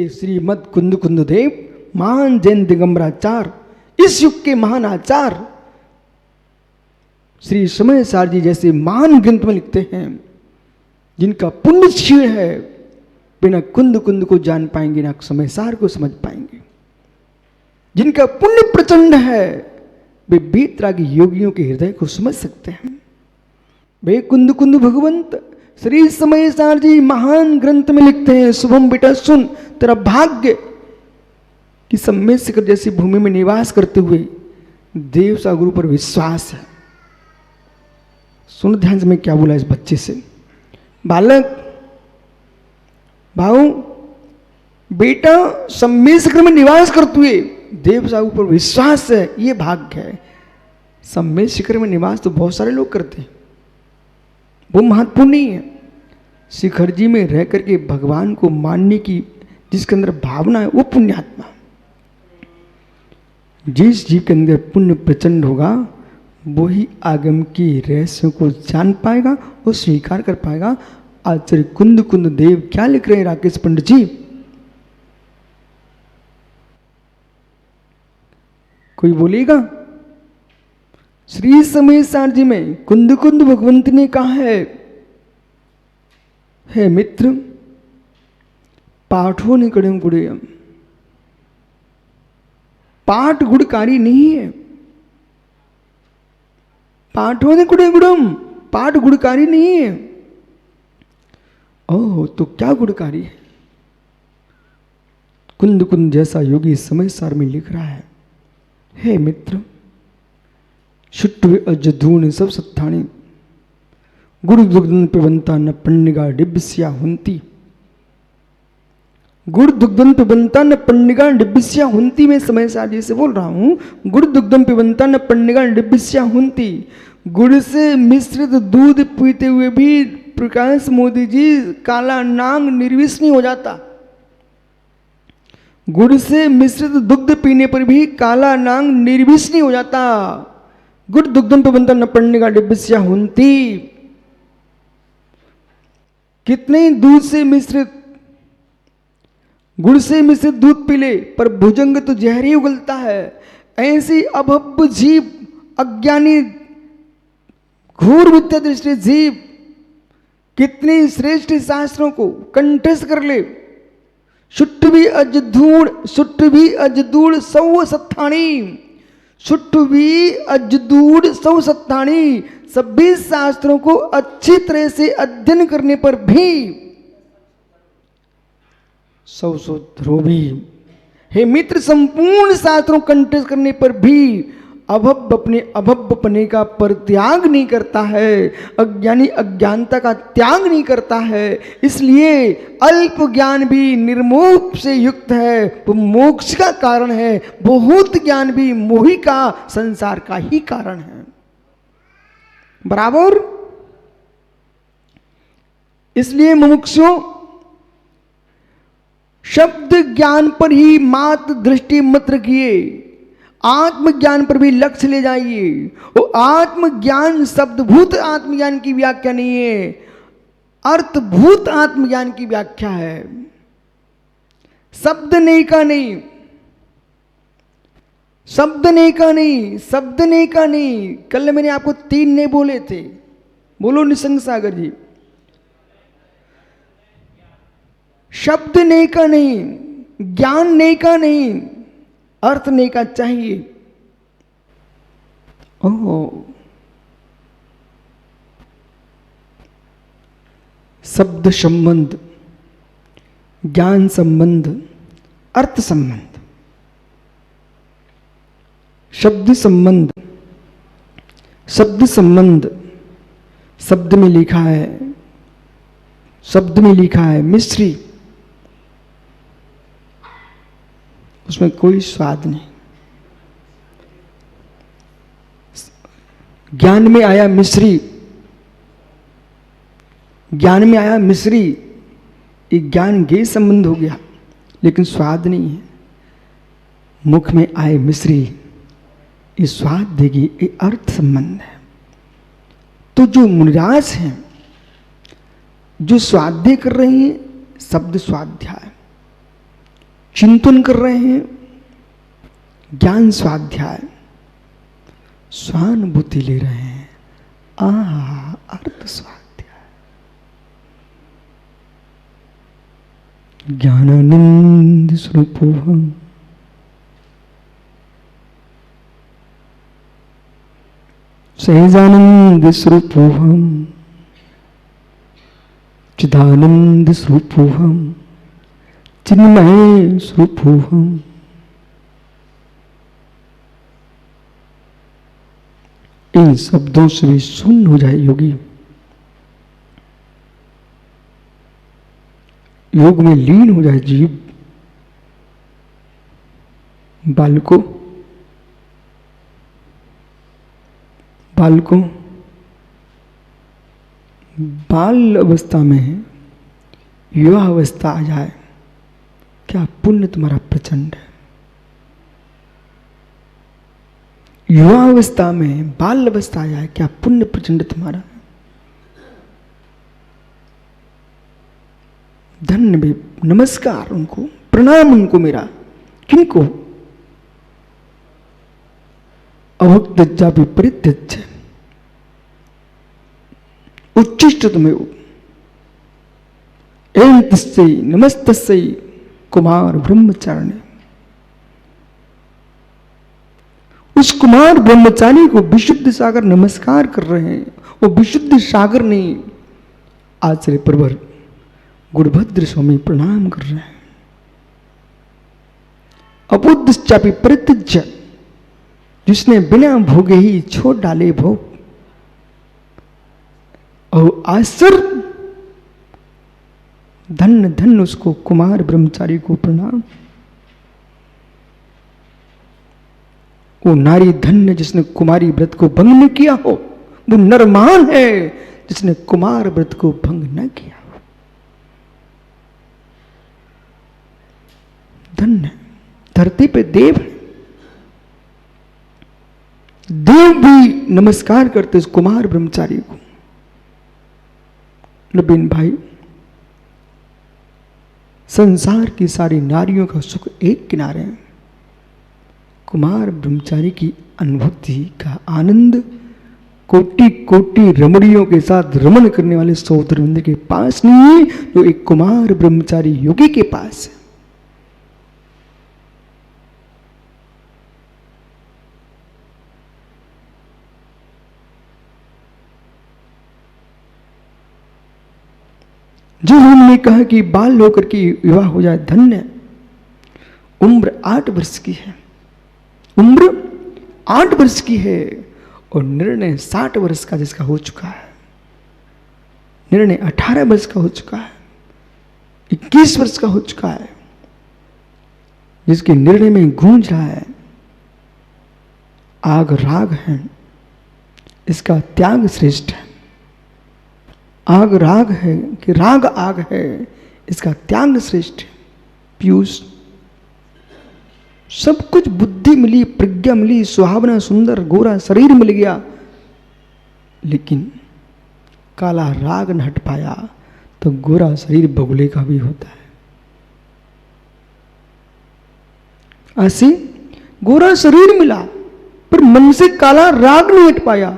ये श्रीमद कुंद कुंद देव महान जैन दिगंबराचार्य, इस युग के महान आचार्य श्री समय सार जी जैसे महान ग्रंथ में लिखते हैं, जिनका पुण्य क्षीण है, बिना कुंद कुंद को जान पाएंगे ना समय सार को समझ पाएंगे। जिनका पुण्य प्रचंड है, वे बीतरागी योगियों के हृदय को समझ सकते हैं। वे कुंद कुंद भगवंत श्री समय सार जी महान ग्रंथ में लिखते हैं, शुभम बेटा सुन, तेरा भाग्य कि सम्मेद शिखर जैसी भूमि में निवास करते हुए देव सा गुरु पर विश्वास है। सुन ध्यान से मैं क्या बोला इस बच्चे से। बालक भाऊ बेटा सम्मेद शिखर में निवास करते हुए देव साहु पर विश्वास है, ये भाग्य है। सम्मेद शिखर में निवास तो बहुत सारे लोग करते हैं, वो महत्वपूर्ण नहीं है। शिखर जी में रह करके भगवान को मानने की जिसके अंदर भावना है, वो पुण्यात्मा। जिस जीव के अंदर पुण्य प्रचंड होगा, वही आगम की रहस्यों को जान पाएगा और स्वीकार कर पाएगा। आचार्य कुंद कुंद देव क्या लिख रहे हैं राकेश पंडित जी? कोई बोलेगा? श्री समय सार जी में कुंद कुंद भगवंत ने कहा है मित्र, पाठों ने कड़म गुड़े, पाठ गुड़कारी नहीं है। पाठों ने कुड़े गुड़म, पाठ गुड़कारी नहीं है। ओह, तो क्या गुणकारी है? कुंद कुंद जैसा योगी समय सार में लिख रहा है, हे मित्र, शुट्वे अजधून सब सत्थाणी, गुरु दुग्धन पिबंता न पन्निगा डिब्बिस्या हुंती। गुड़ दुग्धन पिबंता न पन्निगा डिब्बिस्या हुंती। मैं समय सार जी से बोल रहा हूं, गुड़ दुग्धन पिबंता न पन्निगा डिब्बिस्या हुंती। गुड़ से मिश्रित दूध पीते हुए भी प्रकाश मोदी जी काला नांग निर्विष नहीं हो जाता। गुड़ से मिश्रित दुग्ध पीने पर भी काला नांग निर्विष नहीं हो जाता। गुड़ दुग्धन पे बनता न पड़ने का डिब्बिस्या हुंती। कितने दूध से मिश्रित, गुड़ से मिश्रित दूध पी ले पर भुजंग तो जहर ही उगलता है। ऐसी अभव्य जीव, अज्ञानी घोर मिथ्या दृष्टि जीव कितने श्रेष्ठ शास्त्रों को कंठस्थ कर ले। शुट्ट भी अजदूड़ सौ सत्थाणी, शुट्ट भी अजदूड़ सौ सत्थाणी। सभी शास्त्रों को अच्छी तरह से अध्ययन करने पर भी सौ ध्रुवी। हे मित्र, संपूर्ण शास्त्रों कंठस्थ करने पर भी अभव्य अपने अभव्यपने का परित्याग नहीं करता है, अज्ञानी अज्ञानता का त्याग नहीं करता है। इसलिए अल्प ज्ञान भी निर्मोह से युक्त है, वो मोक्ष का कारण है। बहुत ज्ञान भी मोही का, संसार का ही कारण है। बराबर। इसलिए मुमुक्षुओं, शब्द ज्ञान पर ही मात्र दृष्टि मत रखिए, आत्मज्ञान पर भी लक्ष्य ले जाइए। वो आत्मज्ञान शब्दभूत आत्मज्ञान की व्याख्या नहीं है, अर्थभूत आत्मज्ञान की व्याख्या है। शब्द नहीं का नहीं, शब्द नहीं का नहीं, शब्द नहीं का नहीं। कल मैंने आपको 3 नहीं बोले थे, बोलो निसंग सागर जी। शब्द नहीं का नहीं, ज्ञान नहीं का नहीं, अर्थ नहीं का चाहिए। ओह, शब्द संबंध, ज्ञान संबंध, अर्थ संबंध। शब्द संबंध, शब्द संबंध, शब्द में लिखा है, शब्द में लिखा है मिश्री, उसमें कोई स्वाद नहीं। ज्ञान में आया मिश्री, ज्ञान में आया मिश्री, ये ज्ञान गे संबंध हो गया, लेकिन स्वाद नहीं है। मुख में आए मिश्री, ये स्वाद देगी, ये अर्थ संबंध है। तो जो मुनिराज हैं, जो स्वाध्याय कर रहे हैं, शब्द स्वाध्याय, चिंतन कर रहे हैं, ज्ञान स्वाध्याय, स्वानुभूति ले रहे हैं, अर्थ स्वाध्याय, ज्ञानानंद स्वरूपोहम, सहजानंद स्वरूपोहम, चिदानंद स्वरूपोहम, चिन्मय स्वरूपोहम। इन शब्दों से भी शून्य हो जाए योगी, योग में लीन हो जाए जीव। बालकों बाल अवस्था में है, युवा अवस्था आ जाए, क्या पुण्य तुम्हारा प्रचंड है। युवा अवस्था में बाल अवस्था आ जाए, क्या पुण्य प्रचंड तुम्हारा है। धन्य भी, नमस्कार उनको, प्रणाम उनको मेरा। किनको? अभक्तज्जा भी परित्यज्य, उच्चिष्ट तुम्हें एवं तस्यै नमस्तस्यै कुमार ब्रह्मचारिणे। उस कुमार ब्रह्मचारी को विशुद्ध सागर नमस्कार कर रहे हैं। वो विशुद्ध सागर नहीं, आचार्य प्रवर गुरुभद्र स्वामी प्रणाम कर रहे हैं। अबुद्धश्चापि परित्यज्य, जिसने बिना भोगे ही छोड़ डाले भोग, और आश्चर्य, धन्य धन्य उसको कुमार ब्रह्मचारी को प्रणाम। वो नारी धन्य जिसने कुमारी व्रत को भंग न किया हो, वो नरमान है जिसने कुमार व्रत को भंग न किया हो। धन्य, धरती पे देव है, देव भी नमस्कार करते उस कुमार ब्रह्मचारी को। नबीन भाई, संसार की सारी नारियों का सुख एक किनारे है, कुमार ब्रह्मचारी की अनुभूति का आनंद कोटि कोटि रमणियों के साथ रमण करने वाले सौधर्मेंद्र के पास नहीं है, जो एक कुमार ब्रह्मचारी योगी के पास है। जो हमने कहा कि बाल होकर के विवाह हो जाए, धन्य। उम्र 8 वर्ष की है, उम्र 8 वर्ष की है, और निर्णय 60 वर्ष का जिसका हो चुका है, निर्णय 18 वर्ष का हो चुका है, 21 वर्ष का हो चुका है, जिसके निर्णय में गूंज रहा है आग राग है, इसका त्याग श्रेष्ठ है। आग राग है कि राग आग है, इसका त्याग श्रेष्ठ है। पीयूष, सब कुछ बुद्धि मिली, प्रज्ञा मिली, सुहावना सुंदर गोरा शरीर मिल गया, लेकिन काला राग न हट पाया, तो गोरा शरीर बगुले का भी होता है। ऐसे गोरा शरीर मिला पर मन से काला राग नहीं हट पाया,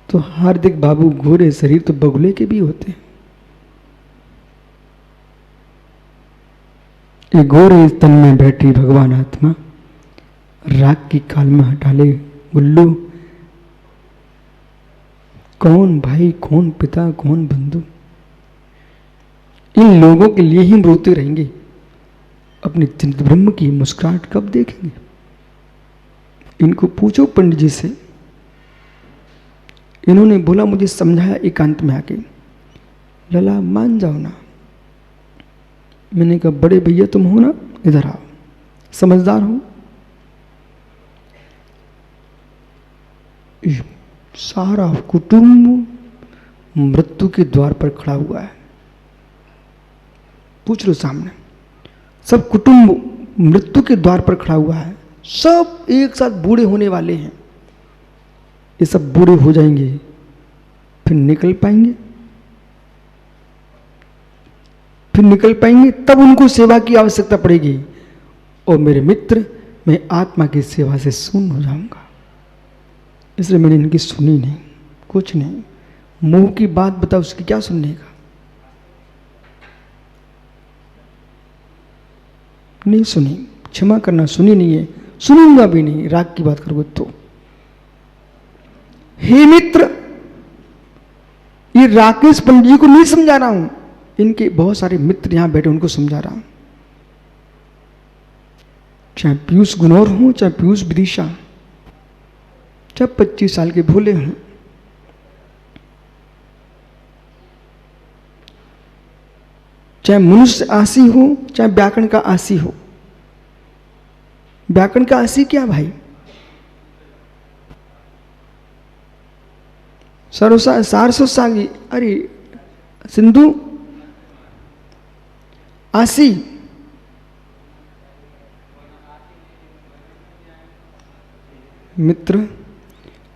तो हार्दिक बाबू गोरे शरीर तो बगुले के भी होते हैं। ये गोरे तन में बैठी भगवान आत्मा, राग की कालमा हटा ले गुल्लू। कौन भाई, कौन पिता, कौन बंधु, इन लोगों के लिए ही हम रोते रहेंगे। अपने चिंत ब्रह्म की मुस्कुराहट कब देखेंगे? इनको पूछो पंडित जी से। इन्होंने बोला, मुझे समझाया एकांत में आके, लला मान जाओ ना। मैंने कहा, बड़े भैया तुम हो ना, इधर आओ, समझदार हो। सारा कुटुंब मृत्यु के द्वार पर खड़ा हुआ है। पूछ लो सामने, सब कुटुंब मृत्यु के द्वार पर खड़ा हुआ है। सब एक साथ बूढ़े होने वाले हैं। ये सब बूढ़े हो जाएंगे, फिर निकल पाएंगे? फिर निकल पाएंगे, तब उनको सेवा की आवश्यकता पड़ेगी। और मेरे मित्र, मैं आत्मा की सेवा से शून्य हो जाऊंगा। इसलिए मैंने इनकी सुनी नहीं, कुछ नहीं। मुंह की बात बताओ, उसकी क्या सुनने का, नहीं सुनी। क्षमा करना, सुनी नहीं है, सुनूंगा भी नहीं। राग की बात करोगे तो। हे मित्र, ये राकेश पंडित जी को नहीं समझा रहा हूं, इनके बहुत सारे मित्र यहां बैठे उनको समझा रहा हूं। चाहे पीयूष गुनौर हो, चाहे पीयूष विदिशा, चाहे 25 साल के भोले हों, चाहे मनुष्य आसी हो, चाहे व्याकरण का आसी हो। व्याकरण का आसी क्या भाई? सारस्वती, अरे सिंधु आसी। मित्र,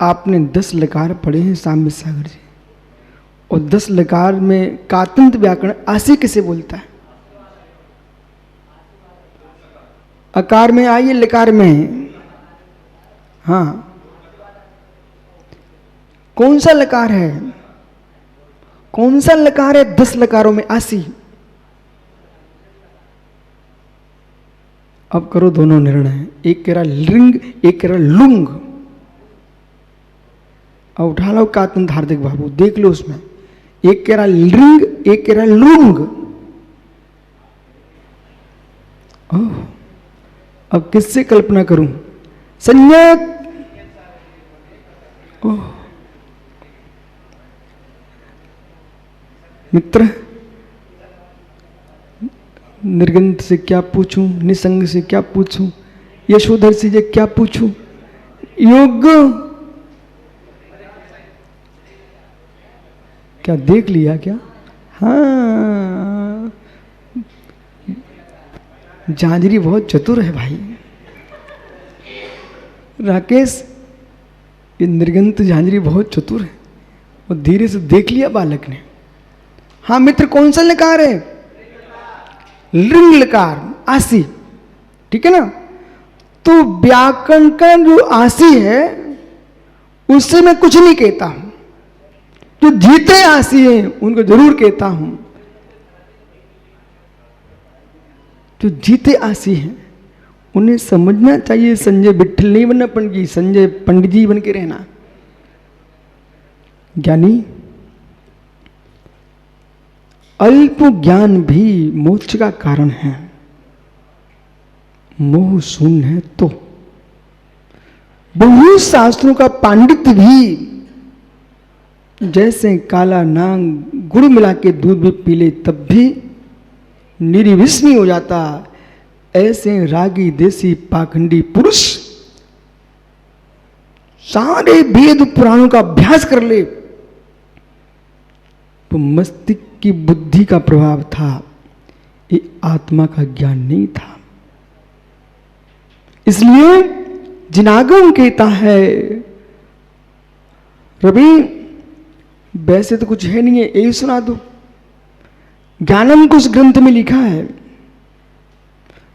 आपने 10 लकार पढ़े हैं साम्य सागर जी, और 10 लकार में कातंत व्याकरण आसी किसे बोलता है? अकार में आइए, लकार में है। हाँ, कौन सा लकार है? कौन सा लकार है 10 लकारों में आसी? अब करो दोनों निर्णय, एक कह रहा लिंग, एक कह रहा लुंग। अब उठा लो कातंत हार्दिक बाबू, देख लो उसमें, एक कह रहा लिंग, एक कह रहा लुंग। ओह, अब किससे कल्पना करूं? संज्ञक। ओह मित्र, निर्गंध से क्या पूछूं, निसंग से क्या पूछूं, यशोधर से क्या पूछूं, योग्य क्या देख लिया क्या? हाँ, झांझरी बहुत चतुर है भाई। राकेश, ये निर्गंत झांझरी बहुत चतुर है, और धीरे से देख लिया बालक ने। हाँ मित्र, कौन सा लकार है? लिंग लकार, आसी, ठीक है ना? तो व्याकरण का जो आसी है उससे मैं कुछ नहीं कहता हूं। जो जीते आसी हैं उनको जरूर कहता हूं। जो जीते आसी हैं उन्हें समझना चाहिए। संजय विट्ठल नहीं बनना पंडित जी, संजय पंडित जी बन के रहना। ज्ञानी, अल्प ज्ञान भी मोक्ष का कारण है। मोह शून्य है तो बहुत शास्त्रों का पांडित्य भी, जैसे काला नांग गुड़ मिला के दूध भी पी ले तब भी निर्विष नहीं हो जाता, ऐसे रागी देसी पाखंडी पुरुष सारे वेद पुराणों का अभ्यास कर ले तो मस्तिष्क की बुद्धि का प्रभाव था, ये आत्मा का ज्ञान नहीं था। इसलिए जिनागम कहता है, रवि वैसे तो कुछ है नहीं है, यही सुना दो। ज्ञानम कुछ ग्रंथ में लिखा है,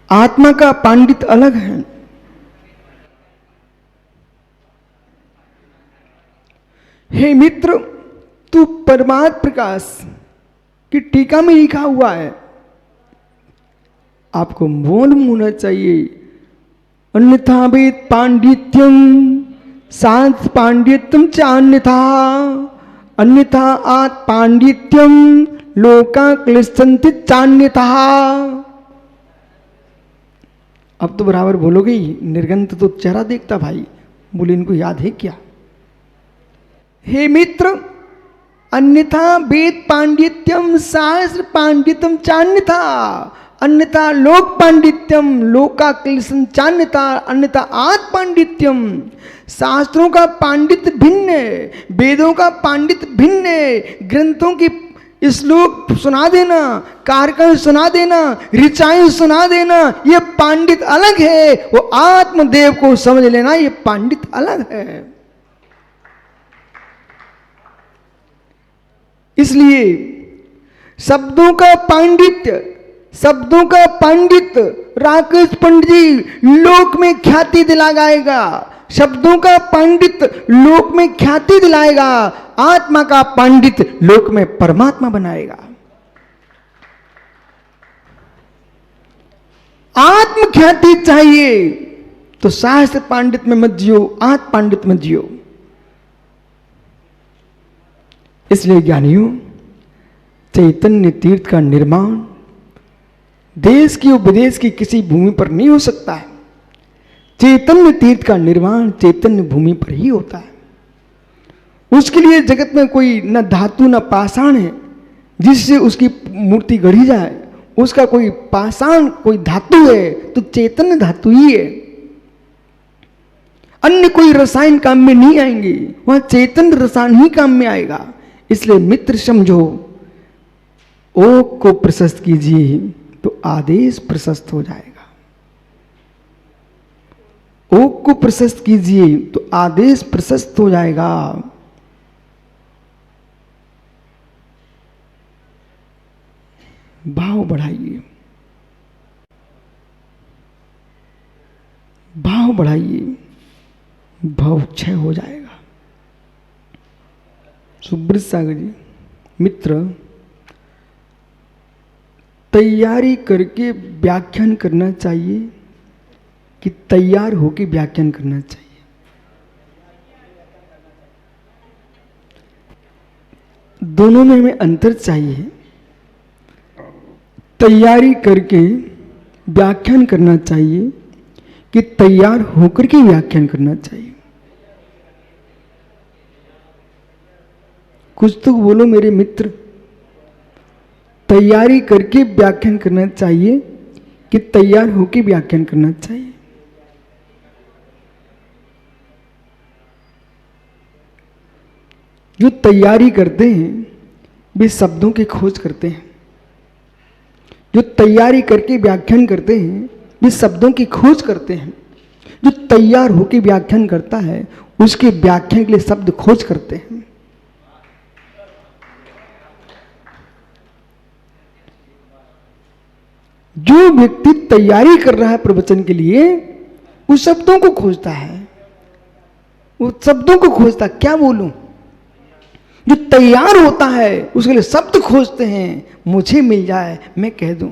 आत्मा का पांडित्य अलग है। हे मित्र, तू परमात्म प्रकाश की टीका में लिखा हुआ है, आपको मालूम होना चाहिए। अन्यथा वेद पांडित्यम सांस पांडित्यम च अन्यथा, अन्यथा आत् पांडित्यम लोका क्लिष्टन्ति चान्यथा। अब तो बराबर बोलोगे ही, निर्गंत तो चेहरा देखता भाई, बोले इनको याद है क्या? हे मित्र, अन्यथा वेद पांडित्यम शास्त्र पांडित्यम चान्यथा, अन्यथा लोक पांडित्यम लोका क्लिशन चान्यथा, अन्यथा आत्म पांडित्यम। शास्त्रों का पांडित्य भिन्न है, वेदों का पांडित्य भिन्न है। ग्रंथों की श्लोक सुना देना, कारकन सुना देना, ऋचाएं सुना देना, ये पांडित अलग है। वो आत्मदेव को समझ लेना, ये पांडित अलग है। इसलिए शब्दों का पांडित्य राकेश पंडित जी लोक में ख्याति दिलाएगा। शब्दों का पांडित्य लोक में ख्याति दिलाएगा, आत्मा का पांडित्य लोक में परमात्मा बनाएगा। आत्म ख्याति चाहिए तो शास्त्र पांडित्य में मत जियो, आत्म पांडित्य में जियो। इसलिए ज्ञानियों, चैतन्य तीर्थ का निर्माण देश की और विदेश की किसी भूमि पर नहीं हो सकता है। चैतन्य तीर्थ का निर्माण चैतन्य भूमि पर ही होता है। उसके लिए जगत में कोई न धातु न पाषाण है जिससे उसकी मूर्ति गढ़ी जाए। उसका कोई पाषाण कोई धातु है तो चैतन्य धातु ही है। अन्य कोई रसायन काम में नहीं आएंगे, वहां चैतन्य रसायन ही काम में आएगा। इसलिए मित्र समझो, ओक को प्रशस्त कीजिए तो आदेश प्रशस्त हो जाएगा। ओक को प्रशस्त कीजिए तो आदेश प्रशस्त हो जाएगा। भाव बढ़ाइए, भाव बढ़ाइए, भाव क्षय हो जाएगा। सुब्रत सागर जी, मित्र तैयारी करके व्याख्यान करना चाहिए कि तैयार होकर व्याख्यान करना चाहिए? दोनों में हमें अंतर चाहिए। तैयारी करके व्याख्यान करना चाहिए कि तैयार होकर के व्याख्यान करना चाहिए? कुछ तो बोलो मेरे मित्र। तैयारी करके व्याख्यान करना चाहिए कि तैयार होकर व्याख्यान करना चाहिए? जो तैयारी करते हैं वे शब्दों की खोज करते हैं। जो तैयारी करके व्याख्यान करते हैं वे शब्दों की खोज करते हैं। जो तैयार होकर व्याख्यान करता है उसके व्याख्यान के लिए शब्द खोज करते हैं। जो व्यक्ति तैयारी कर रहा है प्रवचन के लिए उस शब्दों को खोजता है, वो शब्दों को खोजता, क्या बोलूं। जो तैयार होता है उसके लिए शब्द खोजते हैं, मुझे मिल जाए मैं कह दूं।